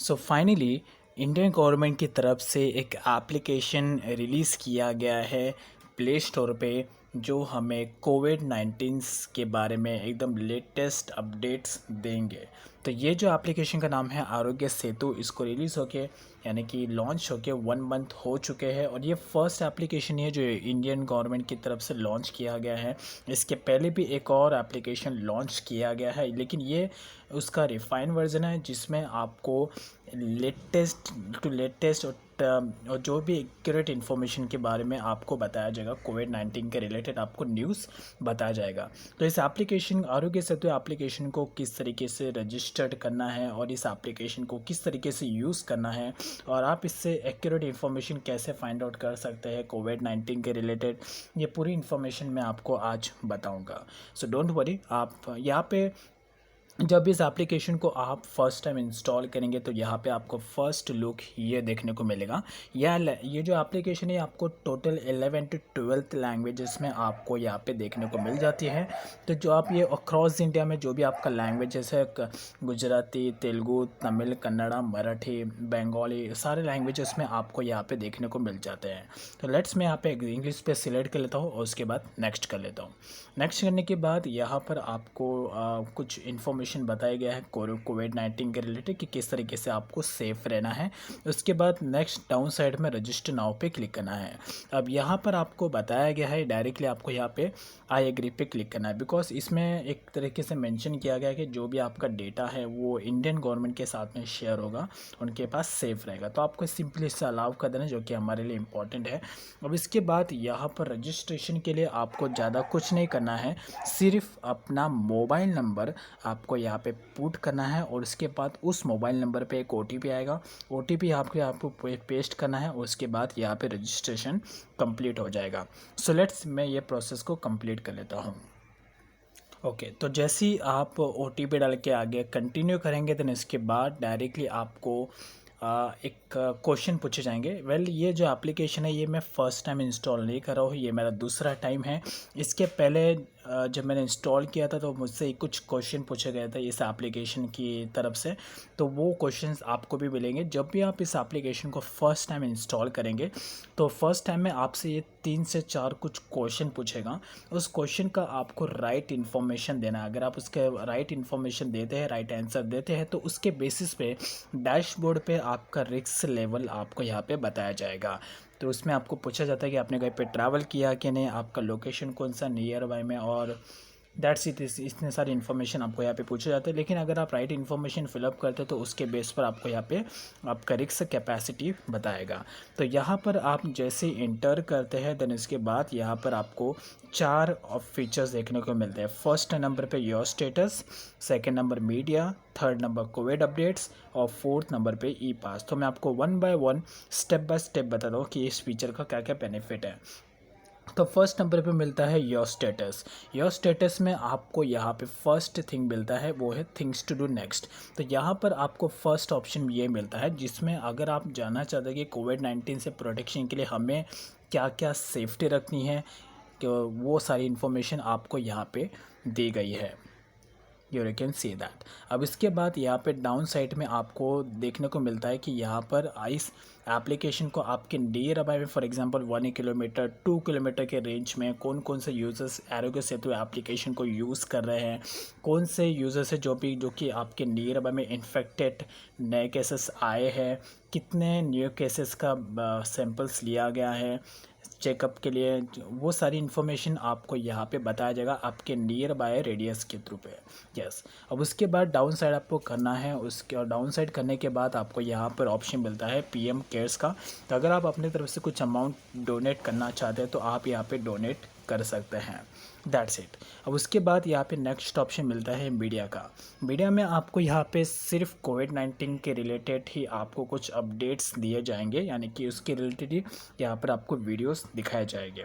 So finally Indian government की तरफ से एक एप्लीकेशन रिलीज़ किया गया है प्ले स्टोर पे, जो हमें कोविड-19 के बारे में एकदम लेटेस्ट अपडेट्स देंगे। तो ये जो एप्लीकेशन का नाम है आरोग्य सेतु, इसको रिलीज़ होके यानी कि लॉन्च होके 1 मंथ हो चुके हैं और ये फर्स्ट एप्लीकेशन है जो इंडियन गवर्नमेंट की तरफ से लॉन्च किया गया है। इसके पहले भी एक और एप्लीकेशन लॉन्च किया गया है, लेकिन ये उसका रिफाइन वर्जन है जिसमें आपको लेटेस्ट और जो भी एक्यूरेट इन्फॉर्मेशन के बारे में आपको बताया जाएगा, कोविड-19 के रिलेटेड आपको न्यूज़ बताया जाएगा। तो इस एप्लीकेशन आरोग्य सेतु एप्लीकेशन को किस तरीके से रजिस्टर्ड करना है और इस एप्लीकेशन को किस तरीके से यूज़ करना है और आप इससे एक्यूरेट इन्फॉर्मेशन कैसे फाइंड आउट कर सकते हैं कोविड-19 के रिलेटेड, ये पूरी इन्फॉर्मेशन मैं आपको आज बताऊँगा। सो डोंट वरी, आप यहाँ पे जब इस एप्लीकेशन को आप फर्स्ट टाइम इंस्टॉल करेंगे तो यहाँ पे आपको फर्स्ट लुक ये देखने को मिलेगा। ये जो एप्लीकेशन है आपको टोटल 11 to 12 लैंग्वेजेस में आपको यहाँ पे देखने को मिल जाती है। तो जो आप ये अक्रॉस इंडिया में जो भी आपका लैंग्वेजेस है, गुजराती, तेलुगु, तमिल, कन्नड़ा, मराठी, बंगाली, सारे लैंग्वेजेस में आपको यहाँ पे देखने को मिल जाते हैं। तो लेट्स मैं यहाँ पे इंग्लिश पे सिलेक्ट कर लेता हूँ और उसके बाद नेक्स्ट कर लेता हूँ। नेक्स्ट करने के बाद यहाँ पर आपको कुछ इन्फॉर्मेशन बताया गया है कोविड-19 के रिलेटेड कि किस तरीके से आपको सेफ़ रहना है। उसके बाद नेक्स्ट डाउन साइड में रजिस्टर नाउ पे क्लिक करना है। अब यहाँ पर आपको बताया गया है डायरेक्टली आपको यहाँ पे आई एग्री पे क्लिक करना है, बिकॉज इसमें एक तरीके से मेंशन किया गया है कि जो भी आपका डेटा है वो इंडियन गवर्नमेंट के साथ में शेयर होगा, उनके पास सेफ़ रहेगा। तो आपको सिंपली इससे अलाउ कर देना, जो कि हमारे लिए इम्पॉर्टेंट है। अब इसके बाद यहाँ पर रजिस्ट्रेशन के लिए आपको ज़्यादा कुछ नहीं करना है, सिर्फ अपना मोबाइल नंबर आपको यहाँ पे पुट करना है और उसके बाद उस मोबाइल नंबर पे एक OTP आएगा। OTP आपको पेस्ट करना है, उसके बाद यहाँ पे रजिस्ट्रेशन कंप्लीट हो जाएगा। सो लेट्स मैं ये प्रोसेस को कंप्लीट कर लेता हूँ। ओके, तो जैसे ही आप OTP डाल के आगे कंटिन्यू करेंगे तो इसके बाद डायरेक्टली आपको एक क्वेश्चन पूछे जाएंगे। ये जो एप्लीकेशन है ये मैं फ़र्स्ट टाइम इंस्टॉल नहीं कर रहा हूँ, ये मेरा दूसरा टाइम है। इसके पहले जब मैंने इंस्टॉल किया था तो मुझसे कुछ क्वेश्चन पूछे गए थे इस एप्लीकेशन की तरफ से, तो वो क्वेश्चंस आपको भी मिलेंगे जब भी आप इस एप्लीकेशन को फ़र्स्ट टाइम इंस्टॉल करेंगे। तो फर्स्ट टाइम में आपसे ये 3 से 4 कुछ क्वेश्चन पूछेगा, उस क्वेश्चन का आपको राइट इन्फॉर्मेशन देना है। अगर आप उसके राइट इन्फॉर्मेशन देते हैं, राइट आंसर देते हैं, तो उसके बेसिस पे डैशबोर्ड पे आपका रिस्क लेवल आपको यहाँ पे बताया जाएगा। तो उसमें आपको पूछा जाता है कि आपने कहीं पे ट्रैवल किया कि नहीं, आपका लोकेशन कौन सा नियर बाय में, और दैट्स इट। इतने सारी इन्फॉर्मेशन आपको यहाँ पे पूछे जाते हैं। लेकिन अगर आप राइट इन्फॉर्मेशन फिलअप करते हैं तो उसके बेस पर आपको यहाँ पे आपका रिस्क कैपेसिटी बताएगा। तो यहाँ पर आप जैसे इंटर करते हैं देन इसके बाद यहाँ पर आपको 4 फीचर्स देखने को मिलते हैं। फर्स्ट नंबर पे your status, second number media, third number Covid updates और फोर्थ नंबर पे ई पास। तो मैं आपको 1 बाय 1 स्टेप बाय स्टेप बताता हूँ कि इस फीचर का क्या क्या बेनिफिट है। तो फर्स्ट नंबर पे मिलता है योर स्टेटस। योर स्टेटस में आपको यहाँ पे फर्स्ट थिंग मिलता है, वो है थिंग्स टू डू नेक्स्ट। तो यहाँ पर आपको फर्स्ट ऑप्शन ये मिलता है जिसमें अगर आप जानना चाहते हैं कि कोविड-19 से प्रोटेक्शन के लिए हमें क्या क्या सेफ्टी रखनी है, कि वो सारी इन्फॉर्मेशन आपको यहाँ पे दी गई है। You can see that. अब इसके बाद यहाँ पे डाउन साइड में आपको देखने को मिलता है कि यहाँ पर इस एप्लीकेशन को आपके नियर बाय में, फॉर एग्जांपल 1 किलोमीटर 2 किलोमीटर के रेंज में कौन कौन से यूज़र्स आरोग्य सेतु एप्लीकेशन को यूज़ कर रहे हैं, कौन से यूज़र्स है जो कि आपके नियर बाय में इन्फेक्टेड नए केसेस आए हैं, कितने न्यू केसेस का सैंपल्स लिया गया है चेकअप के लिए, वो सारी इन्फॉर्मेशन आपको यहाँ पे बताया जाएगा आपके नियर बाय रेडियस के थ्रू पे। यस। अब उसके बाद डाउन साइड आपको करना है, उसके डाउन साइड करने के बाद आपको यहाँ पर ऑप्शन मिलता है PM केयर्स का। तो अगर आप अपनी तरफ से कुछ अमाउंट डोनेट करना चाहते हैं तो आप यहाँ पे डोनेट कर सकते हैं। That's it. अब उसके बाद यहाँ पे नेक्स्ट ऑप्शन मिलता है मीडिया का। मीडिया में आपको यहाँ पे सिर्फ कोविड-19 के रिलेटेड ही आपको कुछ अपडेट्स दिए जाएंगे, यानी कि उसके रिलेटेड ही यहाँ पर आपको वीडियोस दिखाए जाएंगे।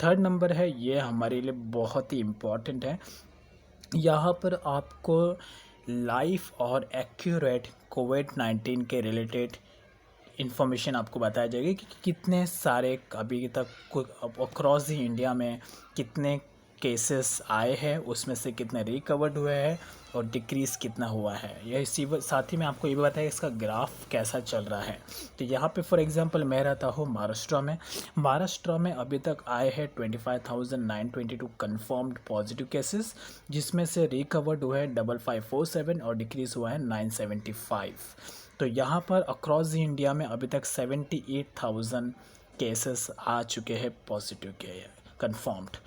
थर्ड नंबर है, ये हमारे लिए बहुत ही इम्पॉर्टेंट है। यहाँ पर आपको लाइव और एक्यूरेट कोविड-19 के रिलेटेड इन्फॉर्मेशन आपको बताया जाएगी कि कितने सारे अभी तक अक्रॉस दी इंडिया में कितने केसेस आए हैं उसमें से कितने रिकवर्ड हुए हैं और डिक्रीज़ कितना हुआ है। यह इसी साथ ही मैं आपको ये भी बताया इसका ग्राफ कैसा चल रहा है। तो यहाँ पे फॉर एग्जांपल मैं रहता हूँ महाराष्ट्र में अभी तक आए हैं 25,922 कन्फर्म्ड पॉजिटिव केसेस, जिसमें से रिकवर्ड हुए हैं 5547 और डिक्रीज़ हुआ है 975। तो यहाँ पर अक्रॉस इंडिया में अभी तक 78,000 केसेस आ चुके हैं पॉजिटिव के कन्फर्म्ड।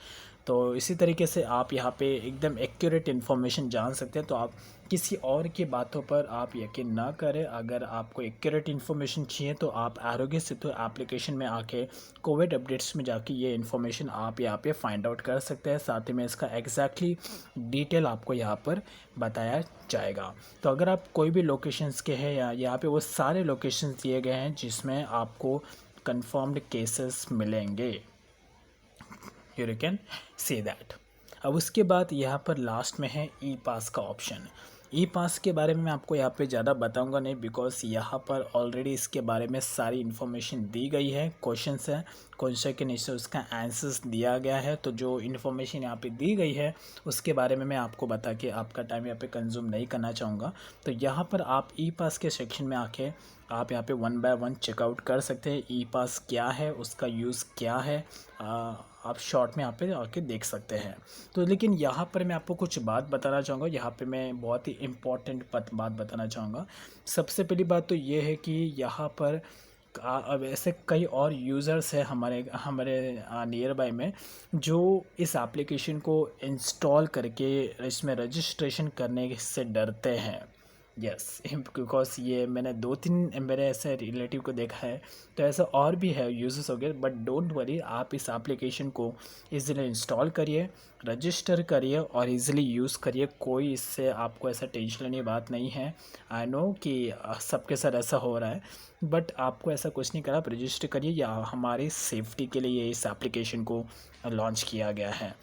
तो इसी तरीके से आप यहाँ पे एकदम एक्यूरेट इन्फॉर्मेशन जान सकते हैं। तो आप किसी और की बातों पर आप यकीन ना करें। अगर आपको एक्यूरेट इन्फॉर्मेशन चाहिए तो आप आरोग्य सेतु एप्लीकेशन में आके कोविड अपडेट्स में जाके ये इन्फॉर्मेशन आप यहाँ पे फाइंड आउट कर सकते हैं। साथ ही में इसका एग्जैक्टली डिटेल आपको यहाँ पर बताया जाएगा। तो अगर आप कोई भी लोकेशंस के हैं या यहाँ पे वो सारे लोकेशंस दिए गए हैं जिसमें आपको कंफर्म्ड केसेस मिलेंगे, यू कैन सी दैट। अब उसके बाद यहाँ पर लास्ट में है ई पास का ऑप्शन। ई पास के बारे में मैं आपको यहाँ पे ज़्यादा बताऊंगा नहीं, बिकॉज यहाँ पर ऑलरेडी इसके बारे में सारी इन्फॉर्मेशन दी गई है। क्वेश्चंस है, क्वेश्चन के नीचे उसका आंसर्स दिया गया है। तो जो इन्फॉर्मेशन यहाँ पे दी गई है उसके बारे में मैं आपको बता के आपका टाइम यहाँ पे कंज्यूम नहीं करना चाहूँगा। तो यहाँ पर आप ई पास के सेक्शन में आके आप यहाँ पे 1 बाय 1 चेकआउट कर सकते हैं। ई पास क्या है, उसका यूज़ क्या है, आप शॉर्ट में यहाँ पे आके देख सकते हैं। तो लेकिन यहाँ पर मैं आपको कुछ बात बताना चाहूँगा। यहाँ पे मैं बहुत ही इम्पोर्टेंट बात बताना चाहूँगा। सबसे पहली बात तो ये है कि यहाँ पर अब ऐसे कई और यूज़र्स हैं हमारे नियर बाय में जो इस एप्लीकेशन को इंस्टॉल करके इसमें रजिस्ट्रेशन करने से डरते हैं। यस, बिकॉज ये मैंने 2-3 मेरे ऐसे रिलेटिव को देखा है। तो ऐसा और भी है यूजर्स हो गए, बट डोंट वरी, आप इस एप्लीकेशन को इजीली इंस्टॉल करिए, रजिस्टर करिए और इजीली यूज़ करिए। कोई इससे आपको ऐसा टेंशन लेने की बात नहीं है। आई नो कि सबके साथ ऐसा हो रहा है, बट आपको ऐसा कुछ नहीं करा। आप रजिस्टर करिए, या हमारी सेफ्टी के लिए इस एप्लीकेशन को लॉन्च किया गया है।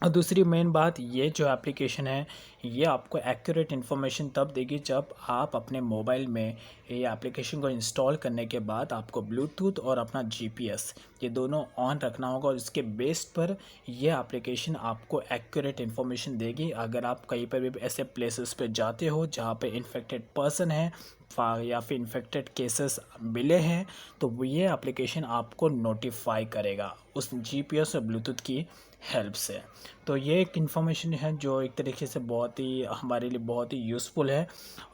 और दूसरी मेन बात, ये जो एप्लीकेशन है ये आपको एक्यूरेट इन्फॉर्मेशन तब देगी जब आप अपने मोबाइल में ये एप्लीकेशन को इंस्टॉल करने के बाद आपको ब्लूटूथ और अपना जीपीएस ये दोनों ऑन रखना होगा, और इसके बेस पर ये एप्लीकेशन आपको एक्यूरेट इन्फॉर्मेशन देगी। अगर आप कहीं पर भी ऐसे प्लेसेस पे जाते हो जहाँ पे इन्फेक्टेड पर्सन है या फिर इन्फेक्टेड केसेस मिले हैं, तो ये एप्लीकेशन आपको नोटिफाई करेगा उस जीपीएस और ब्लूटूथ की हेल्प से। तो ये एक इन्फॉर्मेशन है जो एक तरीके से बहुत ही हमारे लिए बहुत ही यूज़फुल है।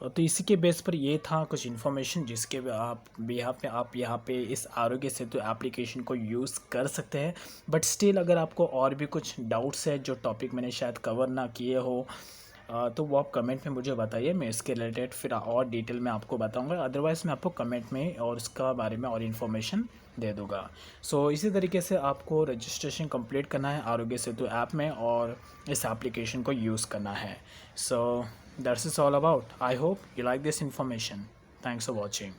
तो इसी के बेस पर ये था कुछ इन्फॉर्मेशन जिसके आप यहाँ पे इस आरोग्य सेतु एप्लीकेशन को यूज़ कर सकते हैं। बट स्टिल अगर आपको और भी कुछ डाउट्स है जो टॉपिक मैंने शायद कवर ना किए हो, तो वो आप कमेंट में मुझे बताइए। मैं इसके रिलेटेड फिर और डिटेल में आपको बताऊंगा। अदरवाइज़ मैं आपको कमेंट में और इसका बारे में और इन्फॉर्मेशन दे दूंगा। सो इसी तरीके से आपको रजिस्ट्रेशन कंप्लीट करना है आरोग्य सेतु ऐप में और इस एप्लीकेशन को यूज़ करना है। So that's is all about. I hope you like this information. Thanks for watching.